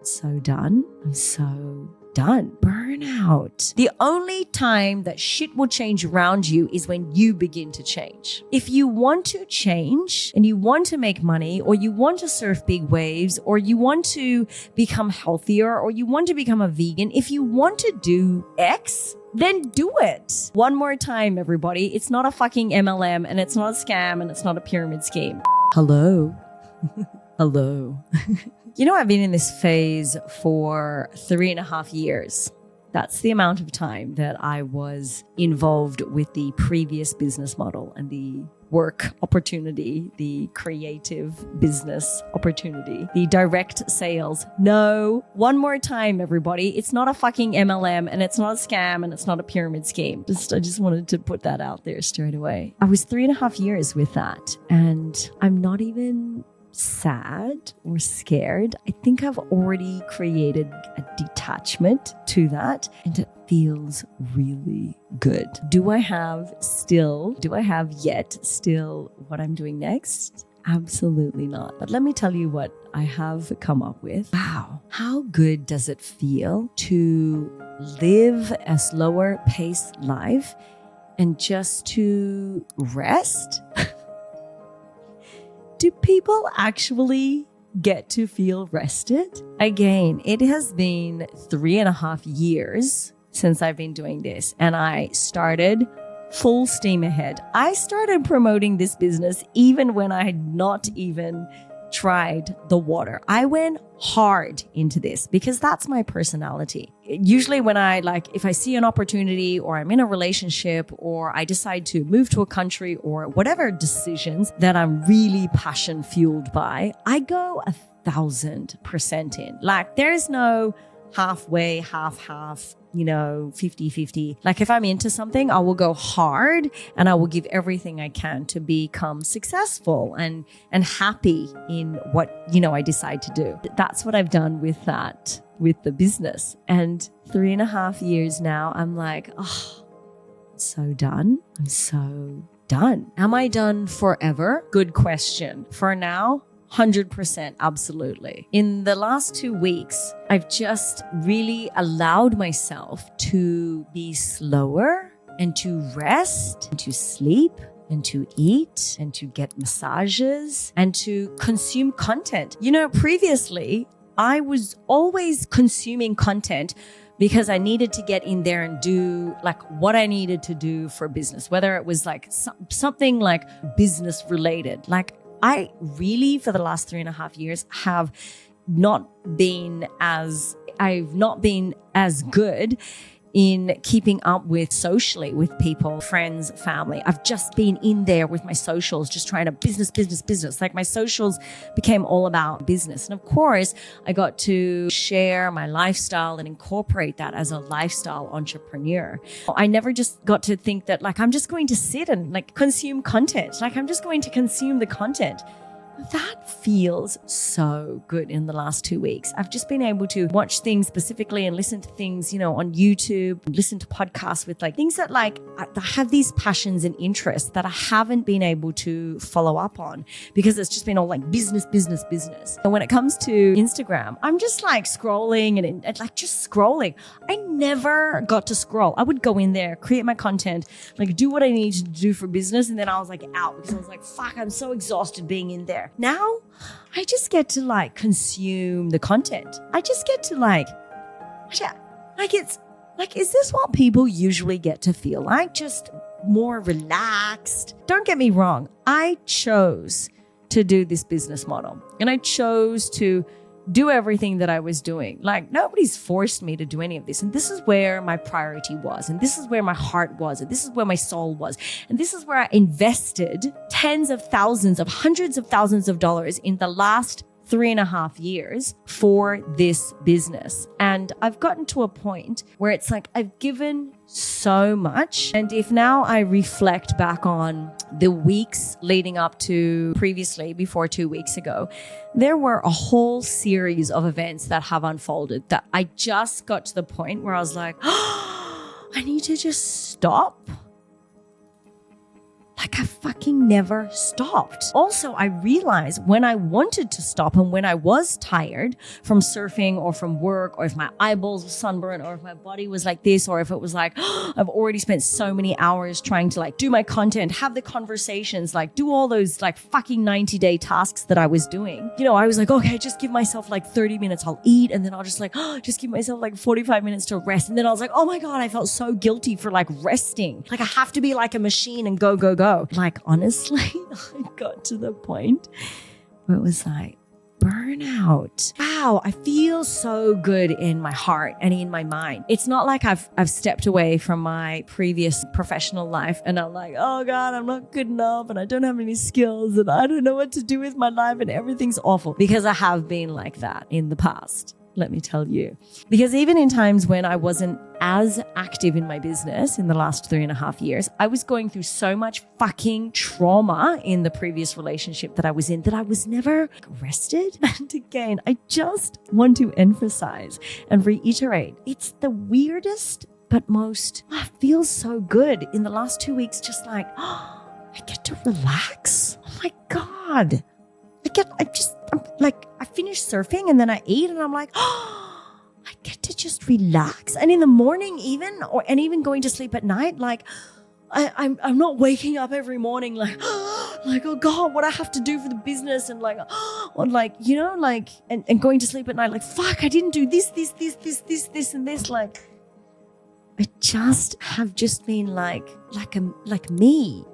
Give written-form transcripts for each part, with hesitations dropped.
so done. I'm so done. Burnout. The only time that shit will change around you is when you begin to change. If you want to change and you want to make money, or you want to surf big waves, or you want to become healthier, or you want to become a vegan, if you want to do X, then do it. One more time, everybody. It's not a fucking MLM, and it's not a scam, and it's not a pyramid scheme. Hello. Hello. You know, I've been in this phase for 3.5 years. That's the amount of time that I was involved with the previous business model and the work opportunity, the creative business opportunity, the direct sales. No, one more time, everybody. It's not a fucking MLM, and it's not a scam, and it's not a pyramid scheme. I just wanted to put that out there straight away. I was 3.5 years with that, and I'm not even sad or scared. I think I've already created a detachment to that, and it feels really good. Do I have yet what I'm doing next? Absolutely not. But let me tell you what I have come up with. Wow. How good does it feel to live a slower pace life and just to rest? Do people actually get to feel rested? Again, it has been 3.5 years since I've been doing this, and I started full steam ahead. I started promoting this business even when I had not even tried the water. I went hard into this because that's my personality. Usually when if I see an opportunity, or I'm in a relationship, or I decide to move to a country, or whatever decisions that I'm really passion fueled by, I go 1,000% in. Like, there's no halfway, half, 50-50. Like, if I'm into something, I will go hard and I will give everything I can to become successful and happy in what, I decide to do. That's what I've done with the business. And 3.5 years now, I'm like, so done. I'm so done. Am I done forever? Good question. For now, 100%, absolutely. In the last 2 weeks, I've just really allowed myself to be slower and to rest and to sleep and to eat and to get massages and to consume content. Previously, I was always consuming content because I needed to get in there and do what I needed to do for business, whether it was something business related. I really, for the last 3.5 years, I've not been as good in keeping up with socially with people, friends, family. I've just been in there with my socials, just trying to business. My socials became all about business. And of course, I got to share my lifestyle and incorporate that as a lifestyle entrepreneur. I never just got to think that I'm just going to sit and consume content. I'm just going to consume the content. That feels so good in the last 2 weeks. I've just been able to watch things specifically and listen to things, on YouTube, listen to podcasts with things that I have these passions and interests that I haven't been able to follow up on because it's just been all business. And when it comes to Instagram, I'm just scrolling and just scrolling. I never got to scroll. I would go in there, create my content, do what I need to do for business. And then I was out because I was fuck, I'm so exhausted being in there. Now, I just get to consume the content. I just get to is this what people usually get to feel like? Just more relaxed? Don't get me wrong. I chose to do this business model, and I chose to do everything that I was doing. Nobody's forced me to do any of this. And this is where my priority was. And this is where my heart was. And this is where my soul was. And this is where I invested tens of thousands of hundreds of thousands of dollars in the last 3.5 years for this business. And I've gotten to a point where it's I've given so much. And if now I reflect back on the weeks leading up to previously, before 2 weeks ago, there were a whole series of events that have unfolded that I just got to the point where I was I need to just stop Like I fucking never stopped. Also, I realized when I wanted to stop and when I was tired from surfing or from work, or if my eyeballs were sunburned, or if my body was like this, or if it was like, I've already spent so many hours trying to like do my content, have the conversations, like do all those like fucking 90-day tasks that I was doing. You know, I was like, okay, just give myself like 30 minutes. I'll eat. And then I'll just like, just give myself like 45 minutes to rest. And then I was like, oh my God, I felt so guilty for like resting. Like I have to be like a machine and go, go, go. Like, honestly, I got to the point where it was like, burnout. Wow, I feel so good in my heart and in my mind. It's not like I've stepped away from my previous professional life and I'm like, oh God, I'm not good enough and I don't have any skills and I don't know what to do with my life and everything's awful. Because I have been like that in the past. Let me tell you. Because even in times when I wasn't as active in my business in the last 3.5 years, I was going through so much fucking trauma in the previous relationship that I was in that I was never rested. And again, I just want to emphasize and reiterate, it's the weirdest but most, it feels so good in the last 2 weeks, just like, I get to relax. Oh my God. I finish surfing and then I eat and I'm like, I get to just relax. And in the morning even going to sleep at night, like I'm not waking up every morning like oh God, what I have to do for the business and like, or like, you know, like, and going to sleep at night, like, fuck, I didn't do this, and this. Like, I have just been like me.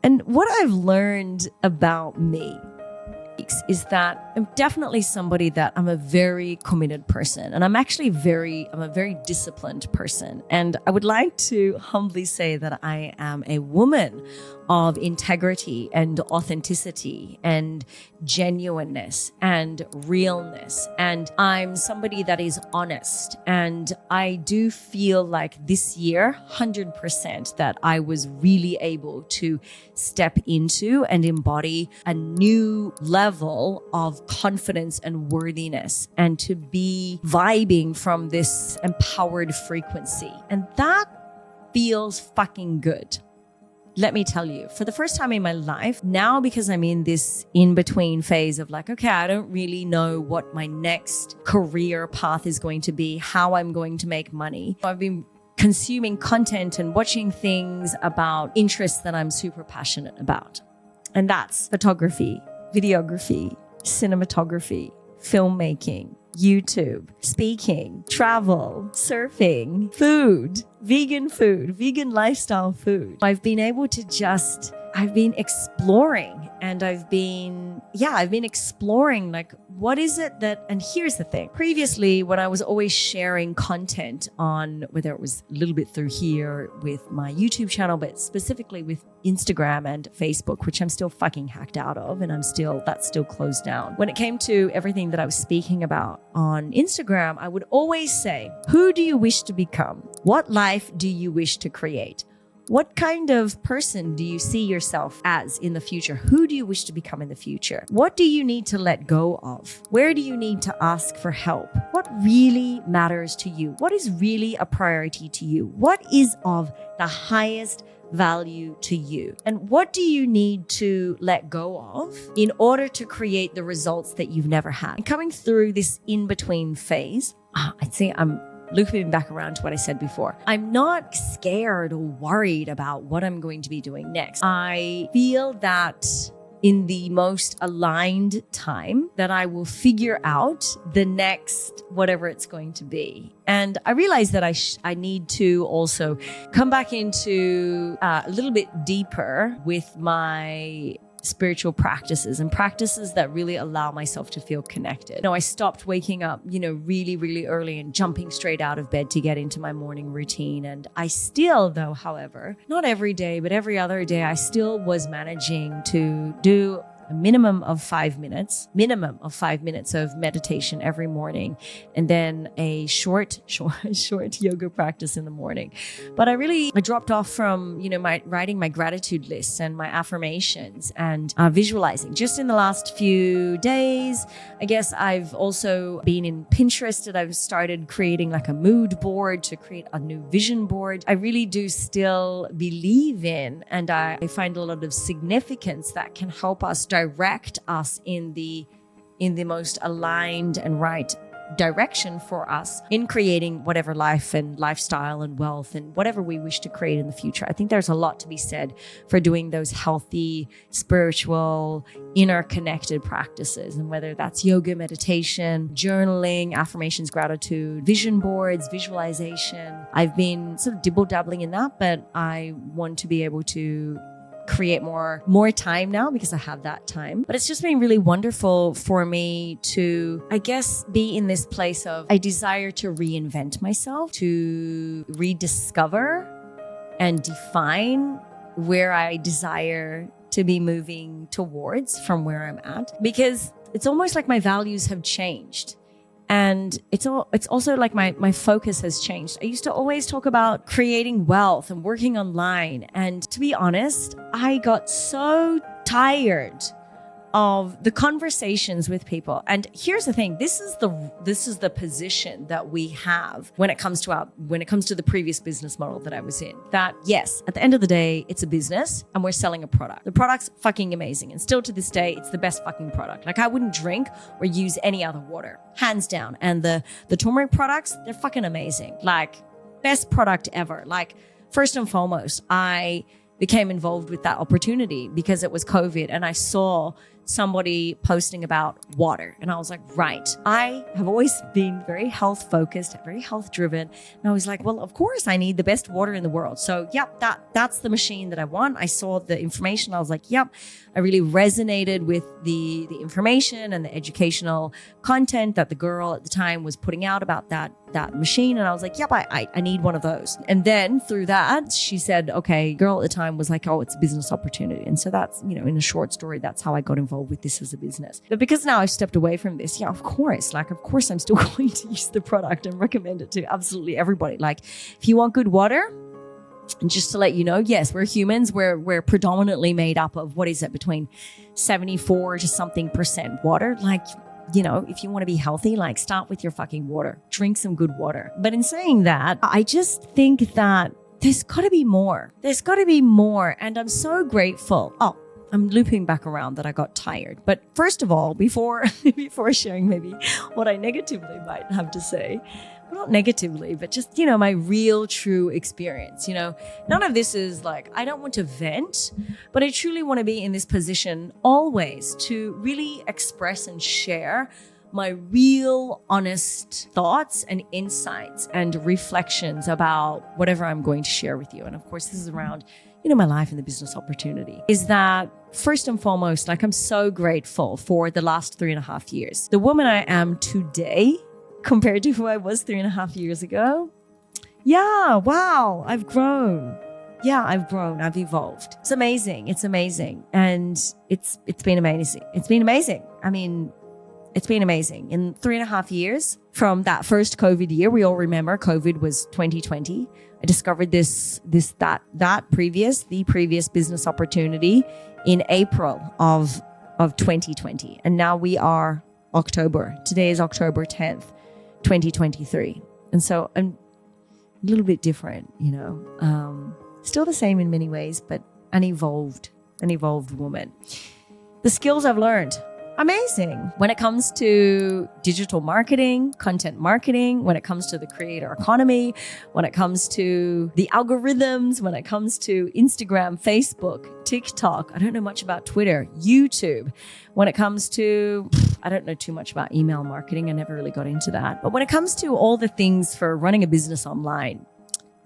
And what I've learned about me is that I'm definitely somebody that I'm a very committed person. And I'm a very disciplined person. And I would like to humbly say that I am a woman of integrity and authenticity and genuineness and realness. And I'm somebody that is honest. And I do feel like this year, 100%, that I was really able to step into and embody a new level of confidence and worthiness and to be vibing from this empowered frequency. And that feels fucking good. Let me tell you, for the first time in my life, now because I'm in this in-between phase of like, okay, I don't really know what my next career path is going to be, how I'm going to make money. I've been consuming content and watching things about interests that I'm super passionate about. And that's photography, videography, cinematography, filmmaking, YouTube, speaking, travel, surfing, food, vegan lifestyle food. I've been able to I've been exploring and I've been exploring like, what is it that, and here's the thing. Previously, when I was always sharing content on, whether it was a little bit through here with my YouTube channel, but specifically with Instagram and Facebook, which I'm still fucking hacked out of and that's still closed down. When it came to everything that I was speaking about on Instagram, I would always say, who do you wish to become? What life do you wish to create? What kind of person do you see yourself as in the future? Who do you wish to become in the future? What do you need to let go of? Where do you need to ask for help? What really matters to you? What is really a priority to you? What is of the highest value to you? And what do you need to let go of in order to create the results that you've never had? And coming through this in-between phase, I'd say I'm looping back around to what I said before. I'm not scared or worried about what I'm going to be doing next. I feel that in the most aligned time that I will figure out the next whatever it's going to be. And I realize that I need to also come back into a little bit deeper with my spiritual practices and practices that really allow myself to feel connected. I stopped waking up, really, really early and jumping straight out of bed to get into my morning routine. And I still, though, however, not every day, but every other day, I still was managing to do a minimum of 5 minutes of meditation every morning, and then a short yoga practice in the morning. But I dropped off from, my writing my gratitude lists and my affirmations and visualizing. Just in the last few days, I guess I've also been in Pinterest, and I've started creating like a mood board to create a new vision board. I really do still believe in, and I find a lot of significance that can help us direct us in the most aligned and right direction for us in creating whatever life and lifestyle and wealth and whatever we wish to create in the future. I think there's a lot to be said for doing those healthy, spiritual, interconnected practices. And whether that's yoga, meditation, journaling, affirmations, gratitude, vision boards, visualization. I've been sort of dibble-dabbling in that, but I want to be able to create more time now because I have that time. But it's just been really wonderful for me to, I guess, be in this place of I desire to reinvent myself, to rediscover and define where I desire to be moving towards from where I'm at, because it's almost like my values have changed. And it's also like my focus has changed. I used to always talk about creating wealth and working online. And to be honest, I got so tired of the conversations with people. And here's the thing, this is the position that we have when it comes to the previous business model that I was in. That yes, at the end of the day, it's a business and we're selling a product. The product's fucking amazing. And still to this day, it's the best fucking product. Like I wouldn't drink or use any other water, hands down. And the turmeric products, they're fucking amazing. Like best product ever. Like first and foremost, I became involved with that opportunity because it was COVID and I saw somebody posting about water. And I was like, right, I have always been very health focused, very health driven. And I was like, well, of course I need the best water in the world. So yep, that's the machine that I want. I saw the information. I was like, yep, I really resonated with the information and the educational content that the girl at the time was putting out about that machine. And I was like, yep, I need one of those. And then through that, she said, okay, girl at the time was like, oh, it's a business opportunity. And so that's, in a short story, that's how I got involved with this as a business. But because now I've stepped away from this, of course I'm still going to use the product and recommend it to absolutely everybody. Like if you want good water, and just to let you know, yes, we're humans. We're predominantly made up of, what is it, between 74 to something % water. Like, if you want to be healthy, like start with your fucking water. Drink some good water. But in saying that, I just think that there's got to be more. There's got to be more. And I'm so grateful. Oh, I'm looping back around that I got tired. But first of all, before sharing maybe what I negatively might have to say, well, not negatively, but just, my real true experience, none of this is like, I don't want to vent, but I truly want to be in this position always to really express and share my real honest thoughts and insights and reflections about whatever I'm going to share with you. And of course, this is around, my life and the business opportunity. Is that first and foremost, like I'm so grateful for the last 3.5 years. The woman I am today compared to who I was 3.5 years ago. Yeah, wow, I've grown. Yeah, I've grown. I've evolved. It's amazing. It's amazing. And it's been amazing. It's been amazing. I mean, it's been amazing. In 3.5 years from that first COVID year, we all remember COVID was 2020. I discovered the previous business opportunity in April of 2020. And now we are October. Today is October 10th, 2023. And so I'm a little bit different, still the same in many ways, but an evolved woman. The skills I've learned, amazing. When it comes to digital marketing, content marketing, when it comes to the creator economy, when it comes to the algorithms, when it comes to Instagram, Facebook, TikTok, I don't know much about Twitter, YouTube. When it comes to, I don't know too much about email marketing. I never really got into that. But when it comes to all the things for running a business online,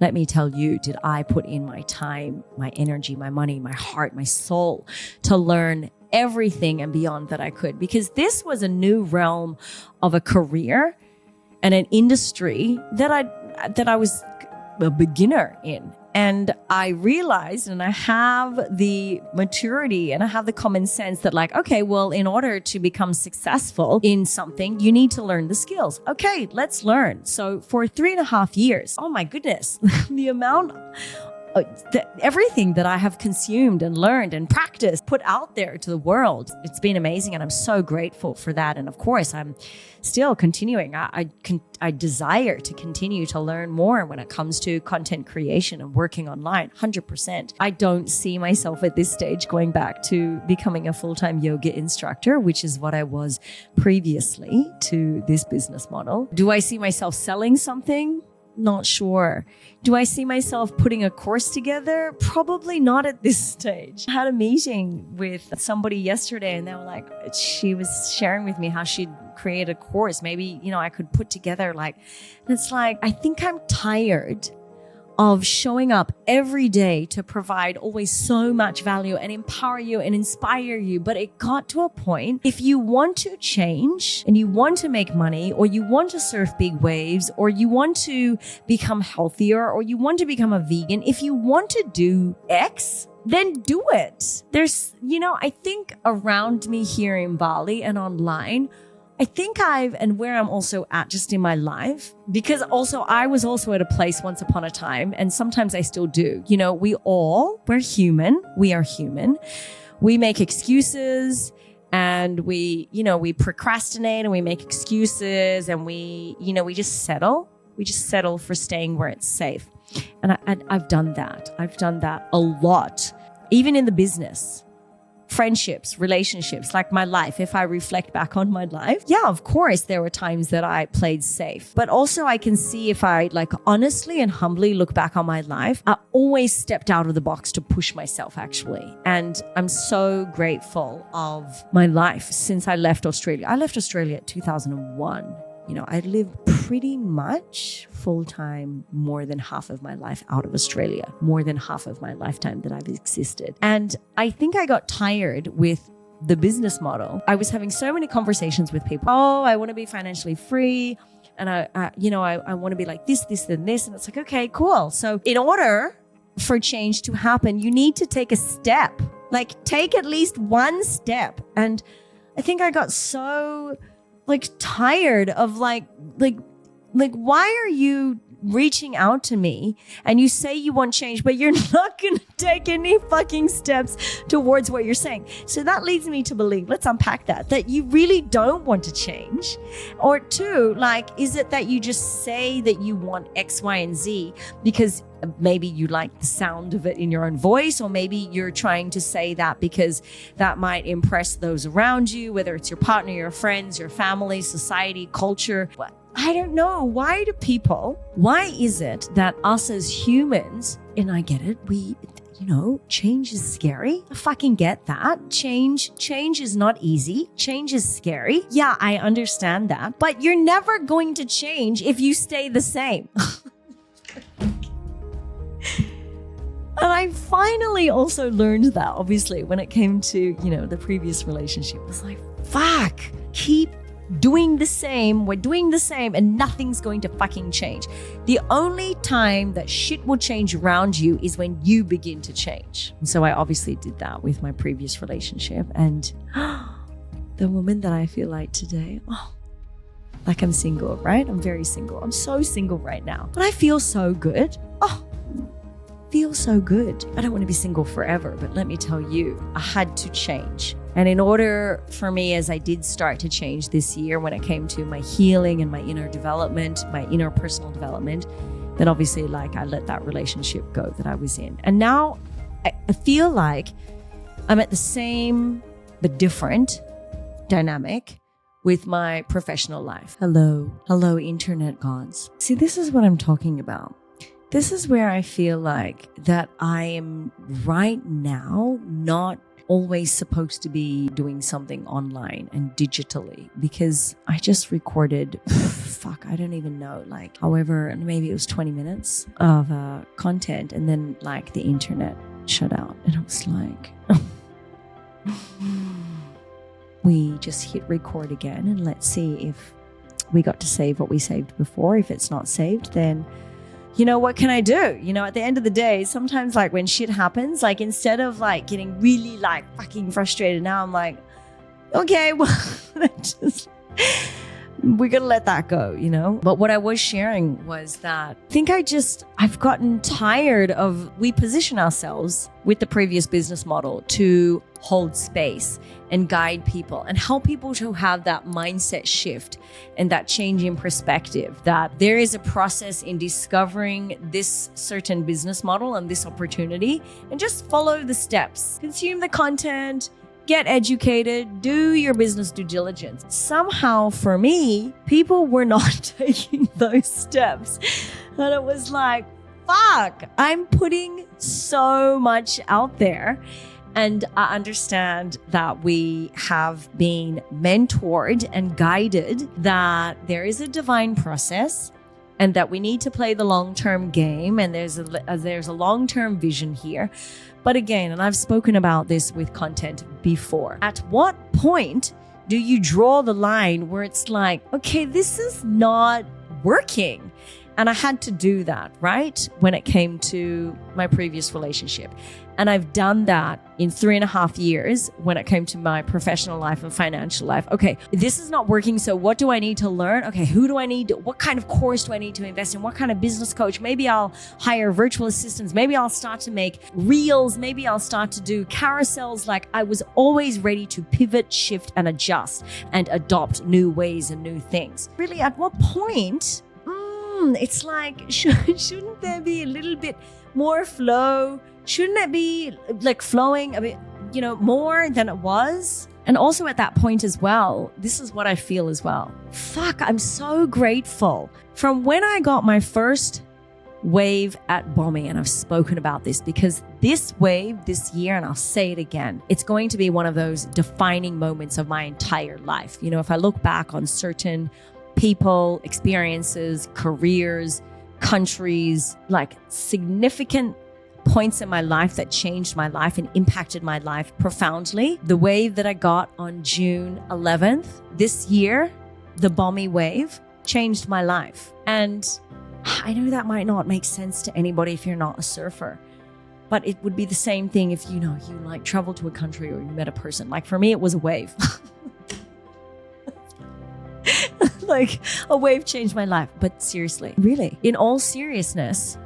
let me tell you, did I put in my time, my energy, my money, my heart, my soul to learn everything and beyond that I could, because this was a new realm of a career and an industry that I was a beginner in. And I realized, and I have the maturity and I have the common sense that like, okay, well, in order to become successful in something, you need to learn the skills. Okay, let's learn. So for 3.5 years, oh my goodness, the amount everything that I have consumed and learned and practiced, put out there to the world, it's been amazing. And I'm so grateful for that. And of course, I'm still continuing. I desire to continue to learn more when it comes to content creation and working online, 100%. I don't see myself at this stage going back to becoming a full-time yoga instructor, which is what I was previously to this business model. Do I see myself selling something? Not sure. Do I see myself putting a course together? Probably not at this stage. I had a meeting with somebody yesterday and they were like, she was sharing with me how she'd create a course. Maybe, I could put together and it's like, I think I'm tired of showing up every day to provide always so much value and empower you and inspire you. But it got to a point, if you want to change and you want to make money, or you want to surf big waves, or you want to become healthier, or you want to become a vegan, if you want to do X, then do it. There's, I think around me here in Bali and online, I think and where I'm also at just in my life, because also I was also at a place once upon a time, and sometimes I still do. We're human. We are human. We make excuses and we procrastinate and we make excuses and we just settle. We just settle for staying where it's safe. And I've done that. I've done that a lot, even in the business. Friendships, relationships, like my life. If I reflect back on my life, yeah, of course, there were times that I played safe. But also I can see if I honestly and humbly look back on my life, I always stepped out of the box to push myself actually. And I'm so grateful of my life since I left Australia. I left Australia in 2001. I lived pretty much full-time more than half of my life out of Australia, more than half of my lifetime that I've existed. And I think I got tired with the business model. I was having so many conversations with people. Oh, I want to be financially free. And I want to be like this, and this. And it's like, okay, cool. So in order for change to happen, you need to take a step, take at least one step. And I think I got so tired of why are you reaching out to me and you say you want change, but you're not going to take any fucking steps towards what you're saying. So that leads me to believe, let's unpack that you really don't want to change. Or two, is it that you just say that you want X, Y, and Z because maybe you like the sound of it in your own voice, or maybe you're trying to say that because that might impress those around you, whether it's your partner, your friends, your family, society, culture. I don't know. Why is it that us as humans, and I get it, change is scary. I fucking get that. Change is not easy. Change is scary. Yeah, I understand that. But you're never going to change if you stay the same. And I finally also learned that, obviously, when it came to, the previous relationship. It was like, fuck, keep doing the same. We're doing the same and nothing's going to fucking change. The only time that shit will change around you is when you begin to change. And so I obviously did that with my previous relationship. And the woman that I feel like today, I'm single, right? I'm very single. I'm so single right now. But I feel so good. Feels so good. I don't want to be single forever, but let me tell you, I had to change. And in order for me, as I did start to change this year when it came to my healing and my inner development, my inner personal development, then obviously I let that relationship go that I was in. And now I feel like I'm at the same but different dynamic with my professional life. Hello, internet gods. See, this is what I'm talking about. This is where I feel like that I am right now not always supposed to be doing something online and digitally, because I just recorded, I don't even know, however, maybe it was 20 minutes of content, and then the internet shut out. And I was like, we just hit record again and let's see if we got to save what we saved before. If it's not saved, then what can I do? At the end of the day, sometimes like when shit happens, like instead of like getting really like fucking frustrated, now I'm like, okay, well, we gotta let that go, But what I was sharing was that I think I've gotten tired of, we position ourselves with the previous business model to hold space and guide people and help people to have that mindset shift and that change in perspective, that there is a process in discovering this certain business model and this opportunity, and just follow the steps, consume the content, get educated, do your business due diligence. Somehow for me, people were not taking those steps. And it was like, fuck, I'm putting so much out there. And I understand that we have been mentored and guided, that there is a divine process and that we need to play the long-term game, and there's a long-term vision here. But again, and I've spoken about this with content before, at what point do you draw the line where it's like, okay, this is not working? And I had to do that, right? When it came to my previous relationship. And I've done that in 3.5 years when it came to my professional life and financial life. Okay, this is not working. So what do I need to learn? Okay, who do I need? What kind of course do I need to invest in? What kind of business coach? Maybe I'll hire virtual assistants. Maybe I'll start to make reels. Maybe I'll start to do carousels. Like, I was always ready to pivot, shift, and adjust and adopt new ways and new things. Really, at what point? It's like, shouldn't there be a little bit more flow? Shouldn't it be like flowing a bit, more than it was? And also at that point as well, this is what I feel as well. Fuck, I'm so grateful. From when I got my first wave at Bommy, and I've spoken about this because this wave this year, and I'll say it again, it's going to be one of those defining moments of my entire life. If I look back on certain people, experiences, careers, countries, like significant points in my life that changed my life and impacted my life profoundly. The wave that I got on June 11th this year, the Bommy wave, changed my life. And I know that might not make sense to anybody if you're not a surfer, but it would be the same thing if, you like travel to a country or you met a person. Like for me, it was a wave. Like a wave changed my life. But seriously, really, in all seriousness,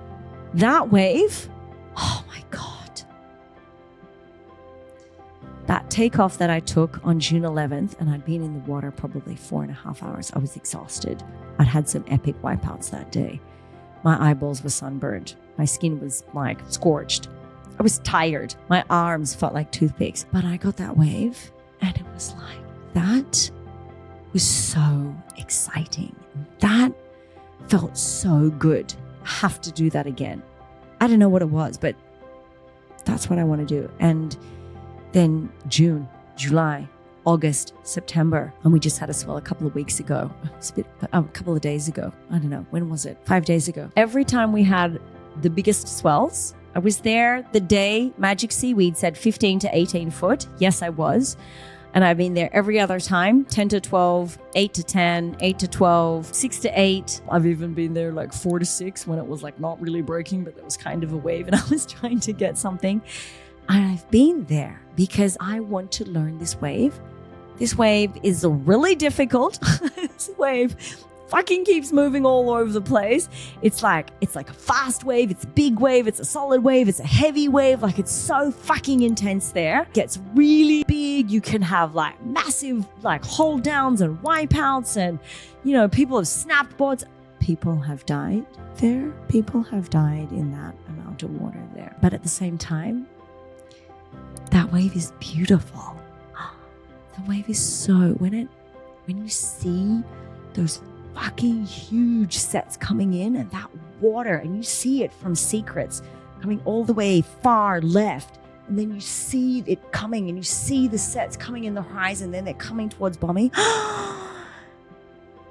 that wave, oh my God. That takeoff that I took on June 11th, and I'd been in the water probably 4.5 hours. I was exhausted. I'd had some epic wipeouts that day. My eyeballs were sunburned. My skin was like scorched. I was tired. My arms felt like toothpicks. But I got that wave and it was like, that was so exciting. That felt so good. I have to do that again. I don't know what it was, but that's what I want to do. And then June, July, August, September, and we just had a swell a couple of weeks ago. A couple of days ago. I don't know. When was it? 5 days ago. Every time we had the biggest swells, I was there the day Magic Seaweed said 15 to 18 foot. Yes, I was. And I've been there every other time, 10 to 12, 8 to 10, 8 to 12, 6 to 8. I've even been there like 4 to 6 when it was like not really breaking, but there was kind of a wave and I was trying to get something. And I've been there because I want to learn this wave. This wave is really difficult. This wave fucking keeps moving all over the place. It's like a fast wave, it's a big wave, it's a solid wave, it's a heavy wave. Like, it's so fucking intense there. It gets really big. You can have like massive like hold downs and wipeouts, and people have snapped boards. People have died there. People have died in that amount of water there. But at the same time, that wave is beautiful. The wave is so, when you see those fucking huge sets coming in and that water, and you see it from Secrets coming all the way far left, and then you see it coming and you see the sets coming in the horizon, then they're coming towards Bommy.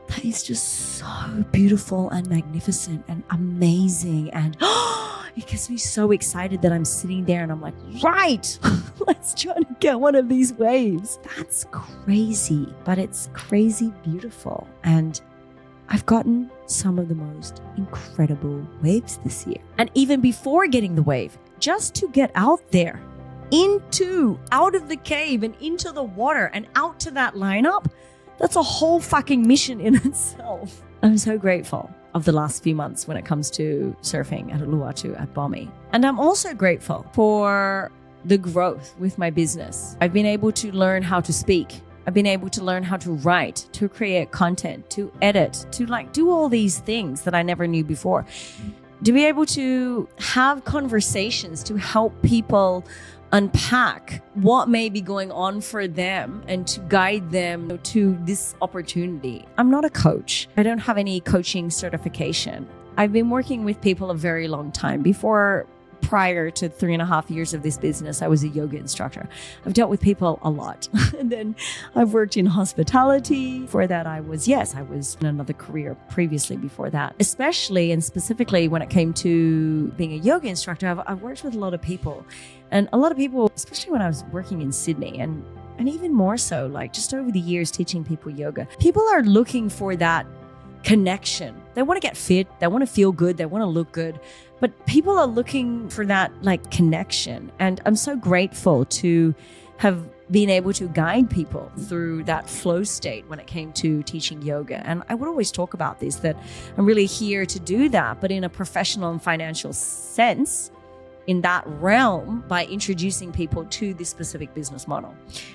That is just so beautiful and magnificent and amazing, and it gets me so excited that I'm sitting there and I'm like, right, let's try to get one of these waves. That's crazy, but it's crazy beautiful. And I've gotten some of the most incredible waves this year. And even before getting the wave, just to get out there, out of the cave and into the water and out to that lineup, that's a whole fucking mission in itself. I'm so grateful of the last few months when it comes to surfing at Uluwatu at Bomi. And I'm also grateful for the growth with my business. I've been able to learn how to speak. I've been able to learn how to write, to create content, to edit, to do all these things that I never knew before. To be able to have conversations to help people unpack what may be going on for them and to guide them to this opportunity. I'm not a coach. I don't have any coaching certification. I've been working with people a very long time. Prior to 3.5 years of this business, I was a yoga instructor. I've dealt with people a lot. And then I've worked in hospitality. Before that, I was in another career previously before that. Especially and specifically when it came to being a yoga instructor, I've worked with a lot of people. And a lot of people, especially when I was working in Sydney and even more so, just over the years teaching people yoga, people are looking for that connection. They want to get fit. They want to feel good. They want to look good. But people are looking for that connection. And I'm so grateful to have been able to guide people through that flow state when it came to teaching yoga. And I would always talk about this, that I'm really here to do that, but in a professional and financial sense, in that realm, by introducing people to this specific business model.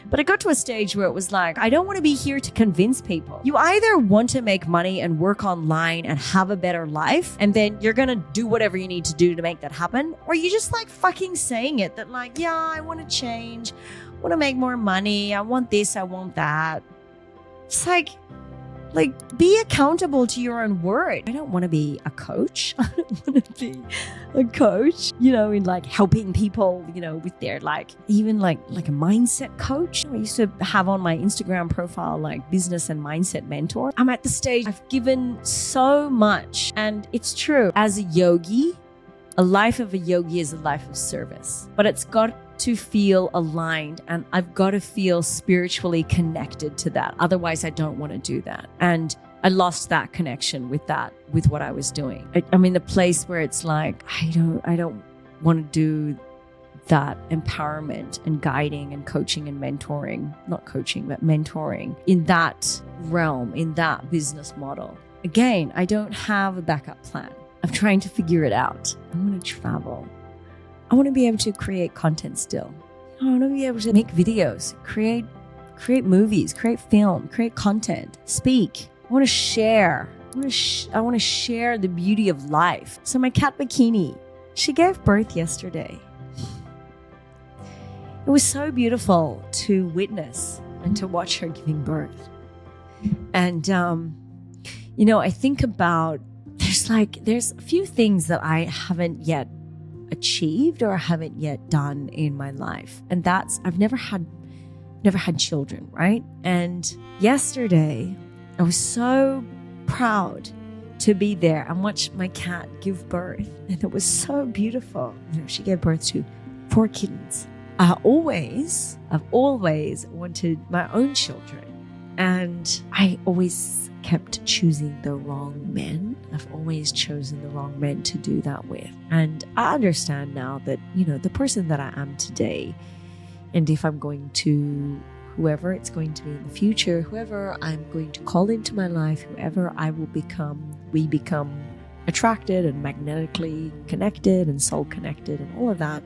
But I got to a stage where it was I don't want to be here to convince people. You either want to make money and work online and have a better life, and then you're going to do whatever you need to do to make that happen, or you just fucking saying it that yeah, I want to change, I want to make more money, I want this, I want that. It's be accountable to your own word. I don't want to be a coach. I don't want to be a coach, in helping people, with their even a mindset coach. I used to have on my Instagram profile business and mindset mentor. I'm at the stage I've given so much, and it's true. As a yogi, a life of a yogi is a life of service, but it's got to feel aligned, and I've got to feel spiritually connected to that. Otherwise, I don't want to do that. And I lost that connection with what I was doing. I'm in the place where it's I don't want to do that empowerment and guiding and coaching and mentoring, not coaching, but mentoring in that realm, in that business model. Again, I don't have a backup plan. I'm trying to figure it out. I want to travel. I want to be able to create content still. I want to be able to make videos, create movies, create film, create content, speak. I want to share. I want to share the beauty of life. So my cat Bikini, she gave birth yesterday. It was so beautiful to witness and to watch her giving birth. And, I think about, there's a few things that I haven't yet achieved or haven't yet done in my life. And that's, I've never had children, right? And yesterday, I was so proud to be there and watch my cat give birth. And it was so beautiful. She gave birth to 4 kittens. I've always wanted my own children. And I always kept choosing the wrong men. I've always chosen the wrong men to do that with. And I understand now that, the person that I am today, and if I'm going to, whoever it's going to be in the future, whoever I'm going to call into my life, whoever I will become, we become attracted and magnetically connected and soul connected and all of that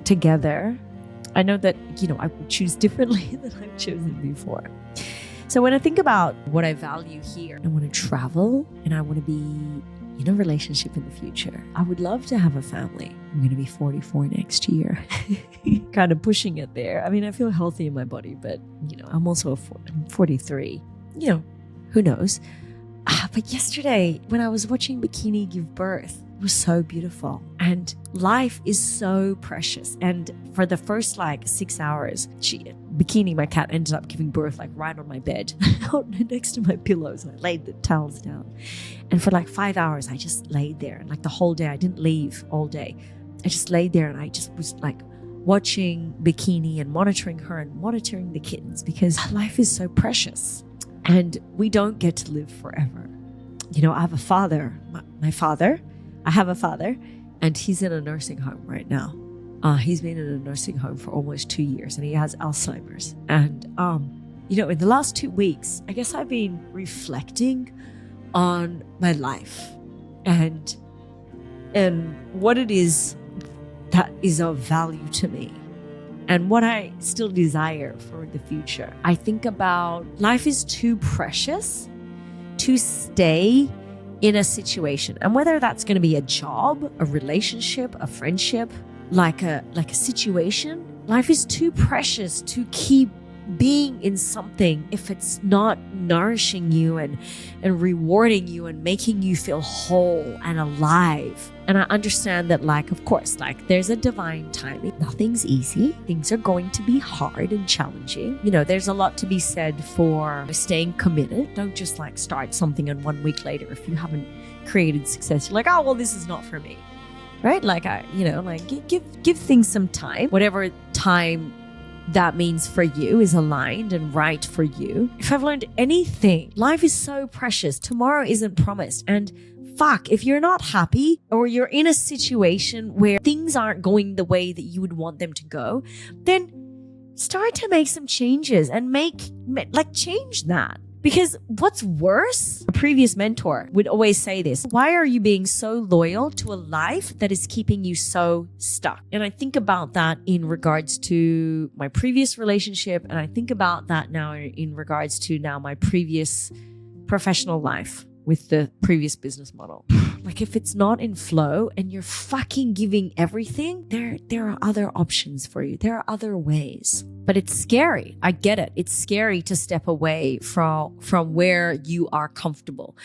together. I know that, I would choose differently than I've chosen before. So when I think about what I value here, I want to travel and I want to be in a relationship in the future. I would love to have a family. I'm going to be 44 next year. Kind of pushing it there. I mean, I feel healthy in my body, but, I'm also I'm 43. Who knows? But yesterday, when I was watching Bikini give birth, it was so beautiful. And life is so precious. And for the first 6 hours, Bikini, my cat, ended up giving birth right on my bed, next to my pillows. And I laid the towels down. And for 5 hours, I just laid there. And the whole day, I didn't leave all day. I just laid there and I just was watching Bikini and monitoring her and monitoring the kittens, because life is so precious. And we don't get to live forever. I have a father, I have a father, and he's in a nursing home right now. He's been in a nursing home for almost 2 years, and he has Alzheimer's. And, in the last 2 weeks, I guess I've been reflecting on my life and what it is that is of value to me and what I still desire for the future. I think about life is too precious to stay in a situation, and whether that's going to be a job, a relationship, a friendship, like a situation, life is too precious to keep being in something if it's not nourishing you and rewarding you and making you feel whole and alive. And I understand that, of course, there's a divine timing. Nothing's easy. Things are going to be hard and challenging. There's a lot to be said for staying committed. Don't just start something and 1 week later, if you haven't created success, you're like, oh, well, this is not for me. Right? Give things some time. Whatever time that means for you is aligned and right for you. If I've learned anything, life is so precious. Tomorrow isn't promised. And if you're not happy or you're in a situation where things aren't going the way that you would want them to go, then start to make some changes and change that. Because what's worse, a previous mentor would always say this: why are you being so loyal to a life that is keeping you so stuck? And I think about that in regards to my previous relationship. And I think about that now in regards to my previous professional life with the previous business model. If it's not in flow and you're fucking giving everything, there are other options for you. There are other ways. But it's scary. I get it. It's scary to step away from where you are comfortable.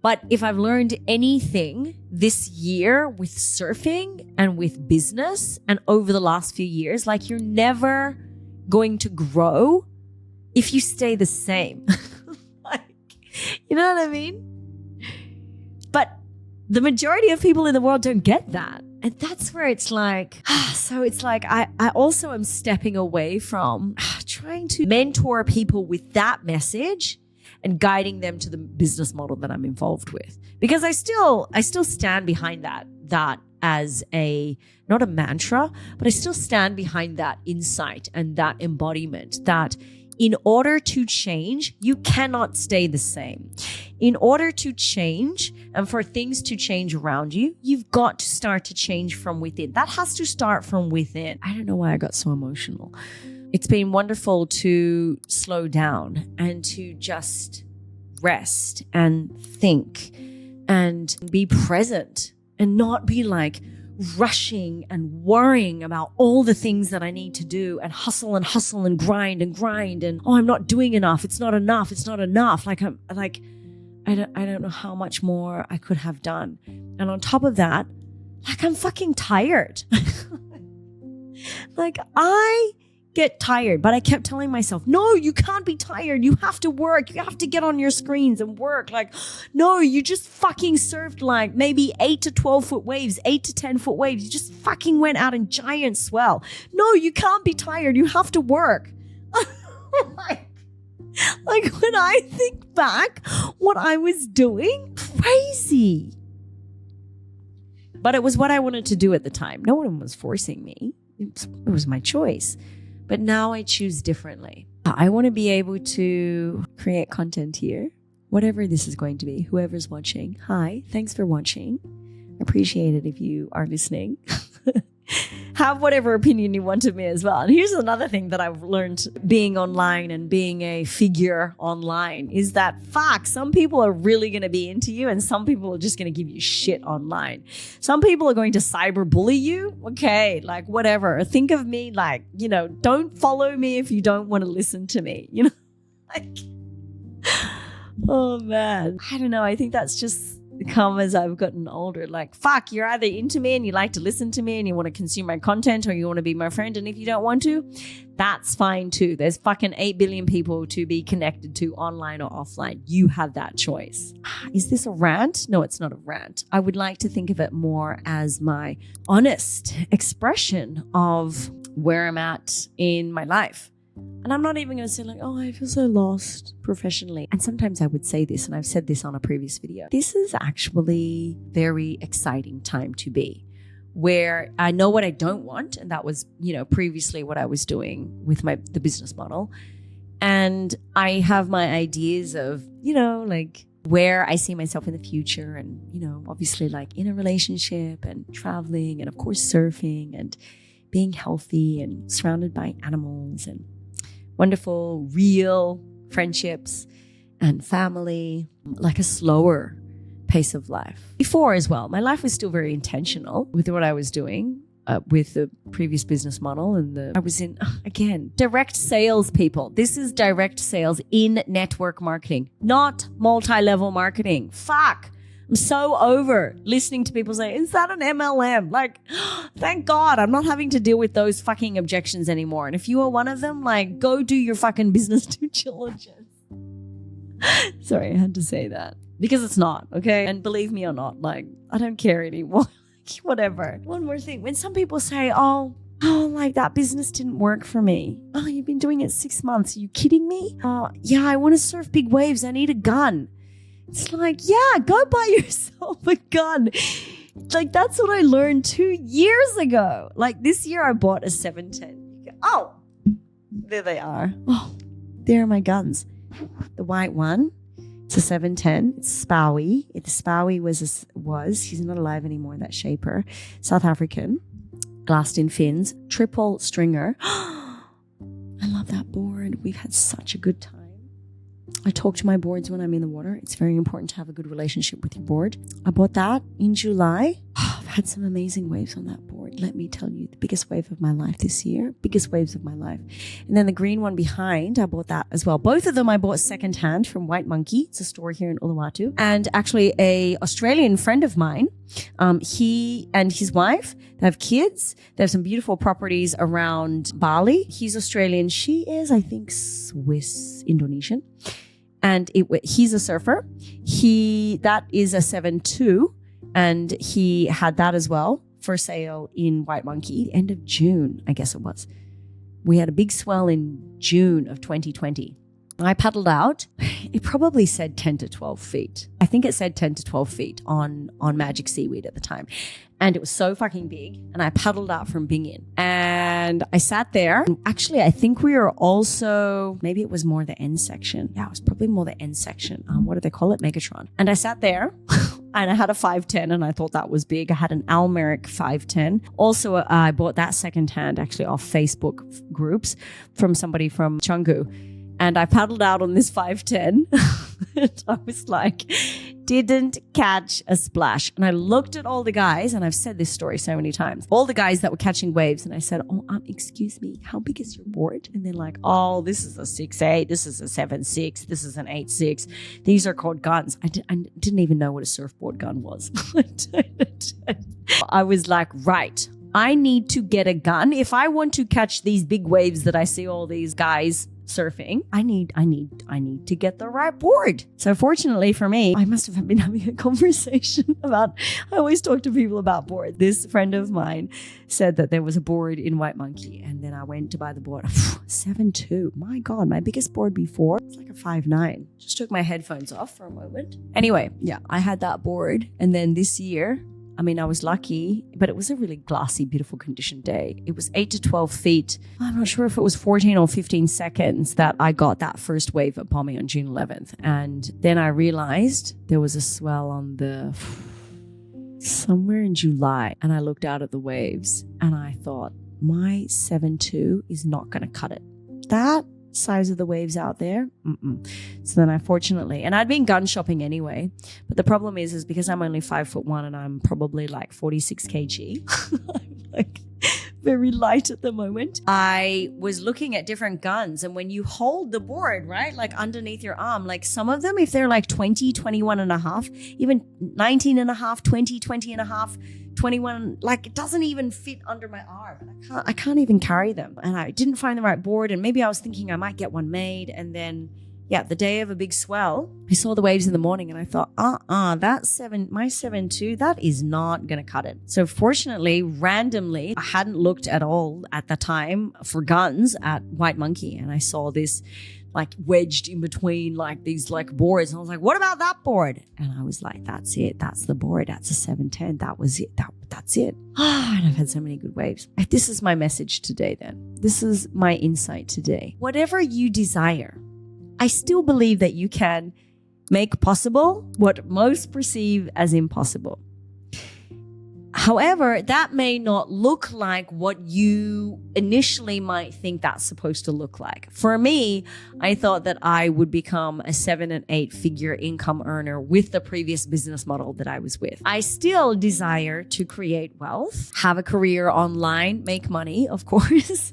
But if I've learned anything this year with surfing and with business and over the last few years, you're never going to grow if you stay the same. You know what I mean? But the majority of people in the world don't get that. And that's where it's I also am stepping away from trying to mentor people with that message and guiding them to the business model that I'm involved with. Because I still stand behind that as not a mantra, but I still stand behind that insight and that embodiment that in order to change, you cannot stay the same. In order to change and for things to change around you, you've got to start to change from within. That has to start from within. I don't know why I got so emotional. It's been wonderful to slow down and to just rest and think and be present and not be rushing and worrying about all the things that I need to do and hustle and grind and oh, I'm not doing enough. It's not enough. I don't know how much more I could have done. And on top of that, I'm fucking tired. I get tired, but I kept telling myself, no, you can't be tired. You have to work. You have to get on your screens and work. No, you just fucking surfed maybe 8 to 12 foot waves, 8 to 10 foot waves. You just fucking went out in giant swell. No, you can't be tired. You have to work. When I think back, what I was doing, crazy. But it was what I wanted to do at the time. No one was forcing me. It was my choice. But now I choose differently. I want to be able to create content here, whatever this is going to be, whoever's watching. Hi, thanks for watching. Appreciate it if you are listening. Have whatever opinion you want of me as well. And here's another thing that I've learned being online and being a figure online is that some people are really going to be into you and some people are just going to give you shit online. Some people are going to cyberbully you. Okay, whatever. Think of me don't follow me if you don't want to listen to me. Oh man. I don't know. I think that's just come as I've gotten older. You're either into me and you like to listen to me and you want to consume my content or you want to be my friend. And if you don't want to, that's fine too. There's fucking 8 billion people to be connected to online or offline. You have that choice. Is this a rant? No, it's not a rant. I would like to think of it more as my honest expression of where I'm at in my life And I'm not even going to say like, oh, I feel so lost professionally. And sometimes I would say this, and I've said this on a previous video. This is actually very exciting time to be, where I know what I don't want. And that was, previously what I was doing with the business model. And I have my ideas of, like where I see myself in the future and, obviously like in a relationship and traveling and of course surfing and being healthy and surrounded by animals and wonderful, real friendships and family, like a slower pace of life. Before as well, my life was still very intentional with what I was doing with the previous business model. And I was in, again, direct sales, people. This is direct sales in network marketing, not multi-level marketing. Fuck. I'm so over listening to people say, is that an MLM? Like, thank God I'm not having to deal with those fucking objections anymore. And if you are one of them, like, go do your fucking business due diligence. Sorry, I had to say that. Because it's not, okay? And believe me or not, like, I don't care anymore. Whatever. One more thing. When some people say, oh, like that business didn't work for me. Oh, you've been doing it 6 months. Are you kidding me? Yeah, I want to surf big waves. I need a gun. It's like, yeah, go buy yourself a gun. Like, that's what I learned 2 years ago. Like, this year I bought a 710. Oh, there they are. Oh, there are my guns. The white one, it's a 710. It's Spowie. The Spowie was, he's not alive anymore, that shaper. South African, glassed in fins, triple stringer. I love that board. We've had such a good time. I talk to my boards when I'm in the water. It's very important to have a good relationship with your board. I bought that in July. I've had some amazing waves on that board. Let me tell you, the biggest wave of my life this year. Biggest waves of my life. And then the green one behind, I bought that as well. Both of them I bought secondhand from White Monkey. It's a store here in Uluwatu. And actually a Australian friend of mine, he and his wife, they have kids. They have some beautiful properties around Bali. He's Australian. She is, I think, Swiss, Indonesian. And he's a surfer. That is a 7.2, and he had that as well for sale in White Monkey, end of June, I guess it was. We had a big swell in June of 2020. I paddled out. It probably said 10 to 12 feet. I think it said 10 to 12 feet on Magic Seaweed at the time. And it was so fucking big. And I paddled out from Bingin. And I sat there. Actually, I think we were also, maybe it was more the end section. Yeah, it was probably more the end section. What do they call it? Megatron. And I sat there and I had a 510 and I thought that was big. I had an Almeric 510. Also, I bought that secondhand actually off Facebook groups from somebody from Canggu. And I paddled out on this 510 and I was like, didn't catch a splash. And I looked at all the guys, and I've said this story so many times, all the guys that were catching waves. And I said, excuse me, how big is your board? And they're like, oh, this is a 6.8. This is a 7.6. This is an 8.6. These are called guns. I didn't even know what a surfboard gun was. I was like, right, I need to get a gun. If I want to catch these big waves that I see all these guys surfing, I need to get the right board. So fortunately for me, I must have been having a conversation about, I always talk to people about board. This friend of mine said that there was a board in White Monkey, and then I went to buy the board. 7.2. My God, my biggest board before was like a 5.9. Just took my headphones off for a moment. Anyway, yeah, I had that board. And then this year, I mean, I was lucky, but it was a really glassy, beautiful condition day. It was 8 to 12 feet. I'm not sure if it was 14 or 15 seconds that I got that first wave upon me on June 11th. And then I realized there was a swell on somewhere in July. And I looked out at the waves and I thought, my 7.2 is not going to cut it. That size of the waves out there. So then I fortunately, and I'd been gun shopping anyway, but the problem is because I'm only 5'1" and I'm probably like 46 kg. I'm like very light at the moment. I was looking at different guns, and when you hold the board, right, like underneath your arm, like some of them, if they're like 20, 21 and a half, even 19 and a half, 20, 20 and a half, 21, like it doesn't even fit under my arm. And I can't even carry them. And I didn't find the right board. And maybe I was thinking I might get one made. And then the day of a big swell, I saw the waves in the morning and I thought, my 7.2, that is not going to cut it. So fortunately, randomly, I hadn't looked at all at the time for guns at White Monkey. And I saw this like wedged in between like these like boards. And I was like, what about that board? And I was like, that's it. That's the board. That's a 710. That was it. That's it. And I've had so many good waves. This is my message today then. This is my insight today. Whatever you desire, I still believe that you can make possible what most perceive as impossible. However, that may not look like what you initially might think that's supposed to look like. For me, I thought that I would become a 7 and 8 figure income earner with the previous business model that I was with. I still desire to create wealth, have a career online, make money, of course,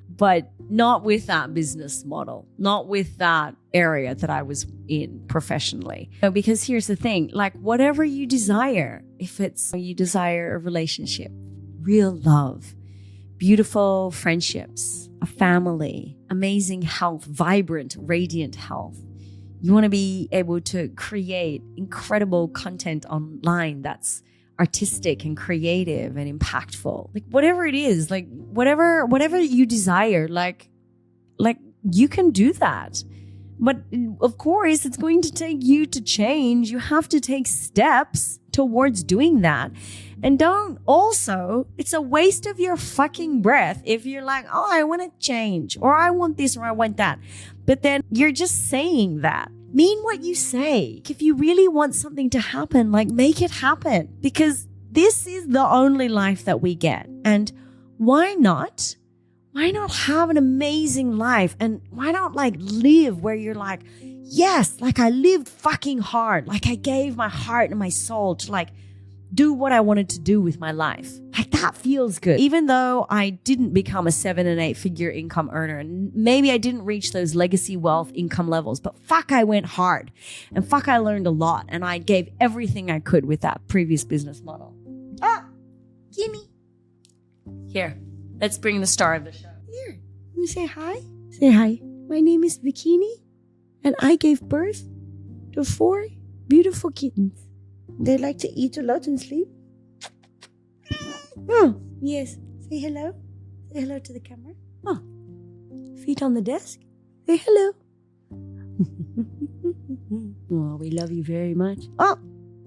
but not with that business model, not with that area that I was in professionally. Because here's the thing, like whatever you desire, if it's you desire a relationship, real love, beautiful friendships, a family, amazing health, vibrant, radiant health, you want to be able to create incredible content online that's artistic and creative and impactful, like whatever it is, like whatever you desire, like you can do that. But of course, it's going to take you to change. You have to take steps towards doing that. And it's a waste of your fucking breath if you're like, oh, I want to change, or I want this, or I want that. But then you're just saying that. Mean what you say. If you really want something to happen, like make it happen, because this is the only life that we get. And why not? Why not have an amazing life? And why not like live where you're like, yes, like I lived fucking hard. Like I gave my heart and my soul to like do what I wanted to do with my life. Like that feels good. Even though I didn't become a 7 and 8 figure income earner, and maybe I didn't reach those legacy wealth income levels, but fuck, I went hard, and fuck, I learned a lot, and I gave everything I could with that previous business model. Gimme. Here, let's bring the star of the show. Here, you say hi? Say hi. My name is Bikini, and I gave birth to 4 beautiful kittens. They like to eat a lot and sleep. Oh, yes. Say hello. Say hello to the camera. Oh, feet on the desk. Say hello. Oh, we love you very much. Oh,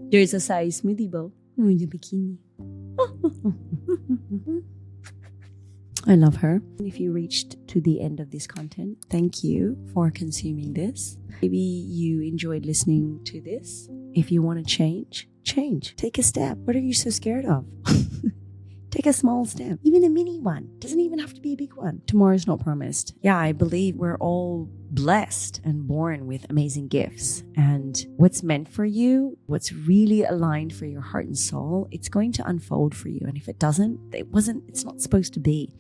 there's a size smoothie bowl. Oh, the Bikini. I love her. If you reached to the end of this content, thank you for consuming this. Maybe you enjoyed listening to this. If you want to change. Take a step. What are you so scared of? Take a small step, even a mini one. Doesn't even have to be a big one. Tomorrow's not promised. Yeah, I believe we're all blessed and born with amazing gifts. And what's meant for you, what's really aligned for your heart and soul, it's going to unfold for you. And if it doesn't, it's not supposed to be.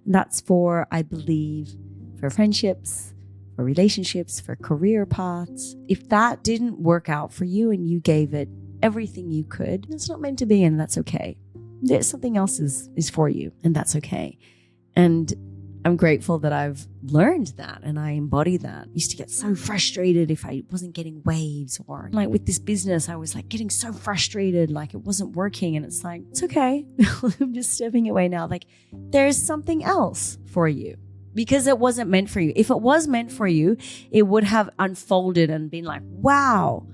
And that's for, I believe, for friendships, for relationships, for career paths. If that didn't work out for you and you gave it everything you could, it's not meant to be, and that's okay. There's something else is for you, and that's okay. And I'm grateful that I've learned that and I embody that. I used to get so frustrated if I wasn't getting waves, or like with this business, I was like getting so frustrated, like it wasn't working. And it's like, it's okay. I'm just stepping away now. Like there's something else for you, because it wasn't meant for you. If it was meant for you, it would have unfolded and been like, wow.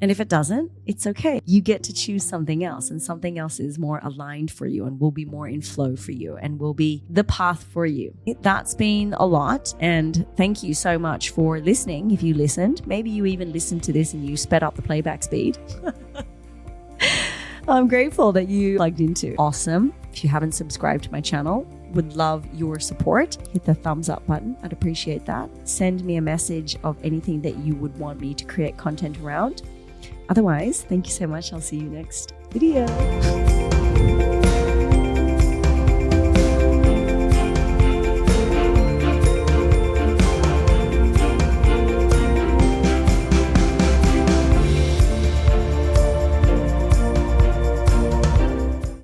And if it doesn't, it's okay. You get to choose something else, and something else is more aligned for you and will be more in flow for you and will be the path for you. That's been a lot. And thank you so much for listening. If you listened, maybe you even listened to this and you sped up the playback speed. I'm grateful that you plugged into. Awesome. If you haven't subscribed to my channel, would love your support. Hit the thumbs up button. I'd appreciate that. Send me a message of anything that you would want me to create content around. Otherwise, thank you so much. I'll see you next video.